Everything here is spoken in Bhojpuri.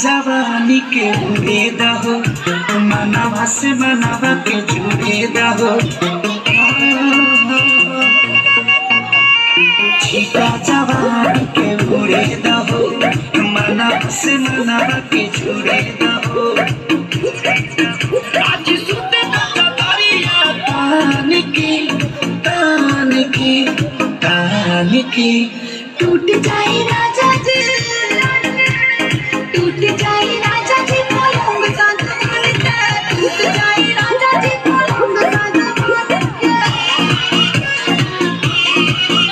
जवानी के उड़े दहो मनवा से मनवा के जुड़े दहो छीटा जवानी के उड़े दहो मनवा से मनवा के जुड़े दहो आज सुते दरिया तान की टूट जाए राजा जी